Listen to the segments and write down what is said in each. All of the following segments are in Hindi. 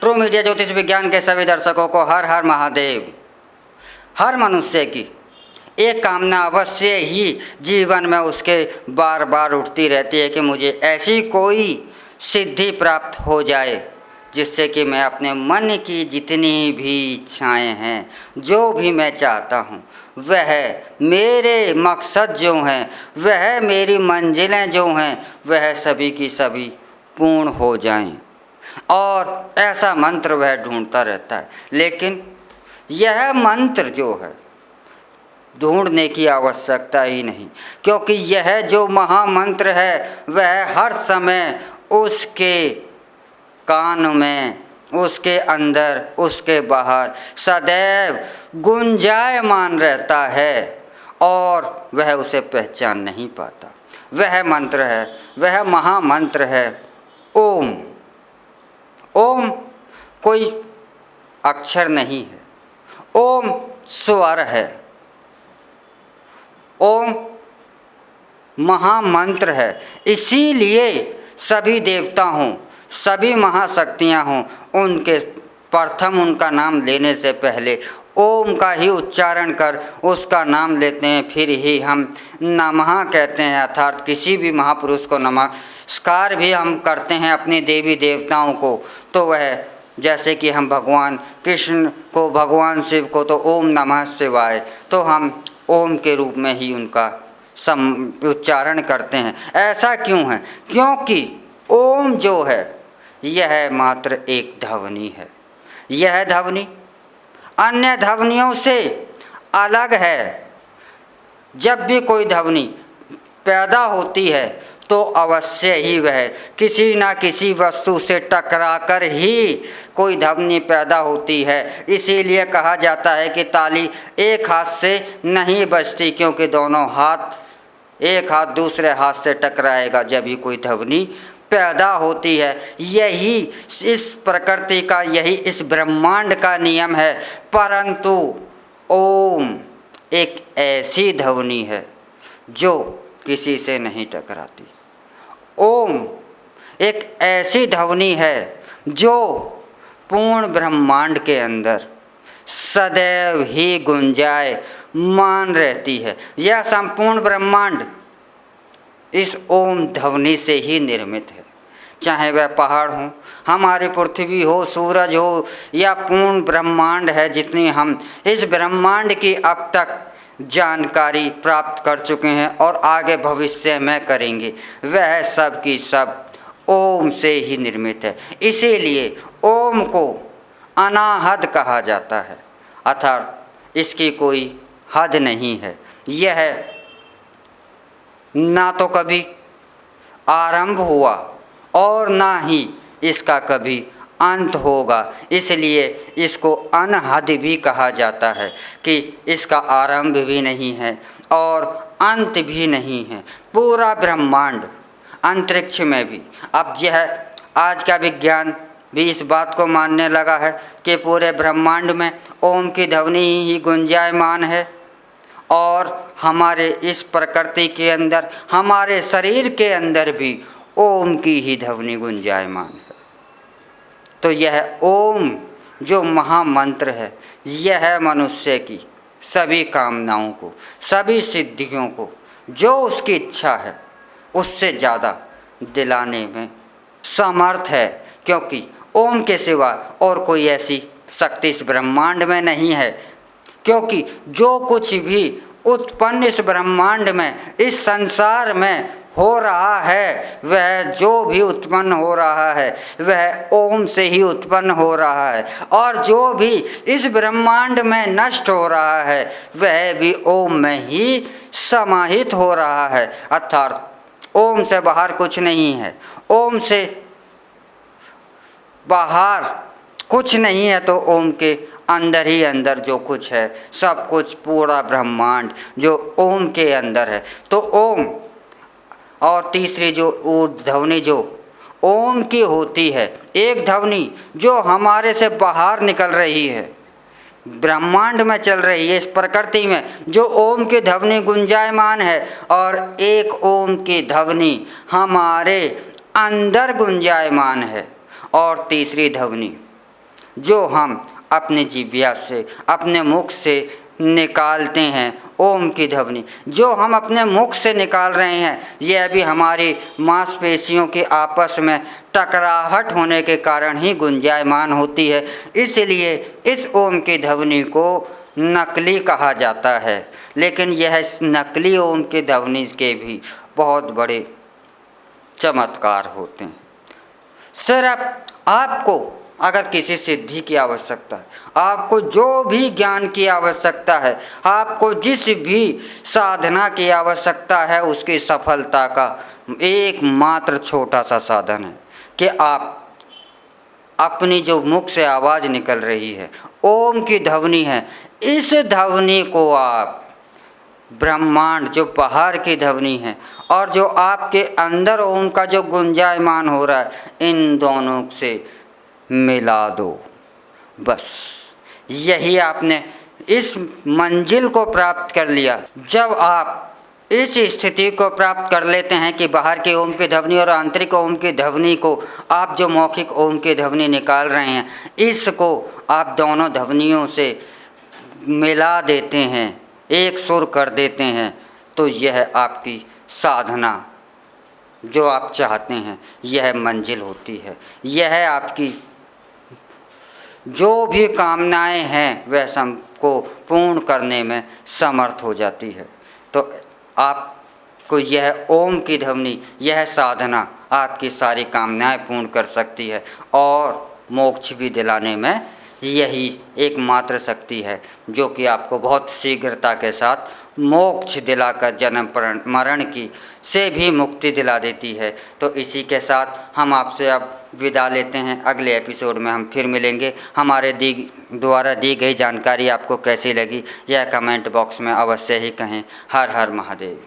ट्रू मीडिया ज्योतिष विज्ञान के सभी दर्शकों को हर हर महादेव। हर मनुष्य की एक कामना अवश्य ही जीवन में उसके बार बार उठती रहती है कि मुझे ऐसी कोई सिद्धि प्राप्त हो जाए जिससे कि मैं अपने मन की जितनी भी इच्छाएं हैं, जो भी मैं चाहता हूँ, वह मेरे मकसद जो हैं, वह मेरी मंजिलें जो हैं, वह सभी की सभी पूर्ण हो जाएं। और ऐसा मंत्र वह ढूंढता रहता है। लेकिन यह मंत्र जो है ढूंढने की आवश्यकता ही नहीं, क्योंकि यह जो महामंत्र है वह हर समय उसके कान में, उसके अंदर, उसके बाहर सदैव गुंजायमान रहता है और वह उसे पहचान नहीं पाता। वह मंत्र है, वह महामंत्र है ओम। ओम कोई अक्षर नहीं है, ओम स्वर है, ओम महामंत्र है। इसीलिए सभी देवता हों, सभी महाशक्तियाँ हों, उनके प्रथम उनका नाम लेने से पहले ओम का ही उच्चारण कर उसका नाम लेते हैं, फिर ही हम नमः कहते हैं। अर्थात किसी भी महापुरुष को नमस्कार भी हम करते हैं अपने देवी देवताओं को, तो वह जैसे कि हम भगवान कृष्ण को, भगवान शिव को तो ओम नमः शिवाय, तो हम ओम के रूप में ही उनका उच्चारण करते हैं। ऐसा क्यों है? क्योंकि ओम जो है यह मात्र एक ध्वनि है। यह ध्वनि अन्य ध्वनियों से अलग है। जब भी कोई ध्वनि पैदा होती है तो अवश्य ही वह किसी न किसी वस्तु से टकराकर ही कोई ध्वनि पैदा होती है। इसीलिए कहा जाता है कि ताली एक हाथ से नहीं बजती, क्योंकि दोनों हाथ, एक हाथ दूसरे हाथ से टकराएगा जब ही कोई ध्वनि पैदा होती है। यही इस प्रकृति का, यही इस ब्रह्मांड का नियम है। परंतु ओम एक ऐसी ध्वनि है जो किसी से नहीं टकराती। ओम एक ऐसी ध्वनि है जो पूर्ण ब्रह्मांड के अंदर सदैव ही गुंजायमान रहती है। यह संपूर्ण ब्रह्मांड इस ओम ध्वनि से ही निर्मित है। चाहे वह पहाड़ हो, हमारी पृथ्वी हो, सूरज हो, या पूर्ण ब्रह्मांड है। जितनी हम इस ब्रह्मांड की अब तक जानकारी प्राप्त कर चुके हैं और आगे भविष्य में करेंगे, वह सब की सब ओम से ही निर्मित है। इसीलिए ओम को अनाहद कहा जाता है, अर्थात इसकी कोई हद नहीं है। यह ना तो कभी आरंभ हुआ और ना ही इसका कभी अंत होगा। इसलिए इसको अनहद भी कहा जाता है कि इसका आरंभ भी नहीं है और अंत भी नहीं है। पूरा ब्रह्मांड, अंतरिक्ष में भी, अब यह आज का विज्ञान भी इस बात को मानने लगा है कि पूरे ब्रह्मांड में ओम की ध्वनि ही गुंजायमान है। और हमारे इस प्रकृति के अंदर, हमारे शरीर के अंदर भी ओम की ही ध्वनि गुंजायमान है। तो यह ओम जो महामंत्र है, यह मनुष्य की सभी कामनाओं को, सभी सिद्धियों को, जो उसकी इच्छा है उससे ज़्यादा दिलाने में समर्थ है। क्योंकि ओम के सिवा और कोई ऐसी शक्ति इस ब्रह्मांड में नहीं है। क्योंकि जो कुछ भी उत्पन्न इस ब्रह्मांड में, इस संसार में हो रहा है, वह जो भी उत्पन्न हो रहा है वह ओम से ही उत्पन्न हो रहा है। और जो भी इस ब्रह्मांड में नष्ट हो रहा है वह भी ओम में ही समाहित हो रहा है। अर्थात ओम से बाहर कुछ नहीं है, ओम से बाहर कुछ नहीं है, तो ओम के अंदर ही अंदर जो कुछ है, सब कुछ, पूरा ब्रह्मांड जो ओम के अंदर है। तो ओम और तीसरी जो ध्वनि जो ओम की होती है, एक ध्वनि जो हमारे से बाहर निकल रही है, ब्रह्मांड में चल रही है, इस प्रकृति में जो ओम की ध्वनि गुंजायमान है, और एक ओम की ध्वनि हमारे अंदर गुंजायमान है। और तीसरी ध्वनि जो हम अपने जिह्वा से, अपने मुख से निकालते हैं ओम की ध्वनि, जो हम अपने मुख से निकाल रहे हैं, यह भी हमारी मांसपेशियों के आपस में टकराहट होने के कारण ही गुंजायमान होती है। इसलिए इस ओम की ध्वनि को नकली कहा जाता है। लेकिन यह नकली ओम की ध्वनि के भी बहुत बड़े चमत्कार होते हैं। सिर्फ आपको अगर किसी सिद्धि की आवश्यकता है, आपको जो भी ज्ञान की आवश्यकता है, आपको जिस भी साधना की आवश्यकता है, उसकी सफलता का एकमात्र छोटा सा साधन है कि आप अपनी जो मुख से आवाज़ निकल रही है, ओम की ध्वनि है, इस ध्वनि को आप ब्रह्मांड जो बाहर की ध्वनि है और जो आपके अंदर ओम का जो गुंजायमान हो रहा है, इन दोनों से मिला दो। बस यही आपने इस मंजिल को प्राप्त कर लिया। जब आप इस स्थिति को प्राप्त कर लेते हैं कि बाहर के ओम की ध्वनि और आंतरिक ओम की ध्वनि को, आप जो मौखिक ओम की ध्वनि निकाल रहे हैं, इसको आप दोनों ध्वनियों से मिला देते हैं, एक सुर कर देते हैं, तो यह आपकी साधना जो आप चाहते हैं, यह मंजिल होती है। यह आपकी जो भी कामनाएं हैं वह सबको पूर्ण करने में समर्थ हो जाती है। तो आपको यह ओम की ध्वनि, यह साधना आपकी सारी कामनाएं पूर्ण कर सकती है और मोक्ष भी दिलाने में यही एकमात्र शक्ति है, जो कि आपको बहुत शीघ्रता के साथ मोक्ष दिलाकर जन्म मरण की से भी मुक्ति दिला देती है। तो इसी के साथ हम आपसे अब विदा लेते हैं। अगले एपिसोड में हम फिर मिलेंगे। हमारे द्वारा दी गई जानकारी आपको कैसी लगी, यह कमेंट बॉक्स में अवश्य ही कहें। हर हर महादेव।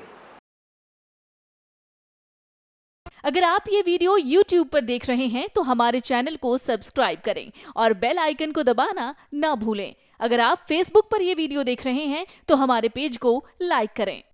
अगर आप ये वीडियो YouTube पर देख रहे हैं तो हमारे चैनल को सब्सक्राइब करें और बेल आइकन को दबाना ना भूलें। अगर आप Facebook पर ये वीडियो देख रहे हैं तो हमारे पेज को लाइक करें।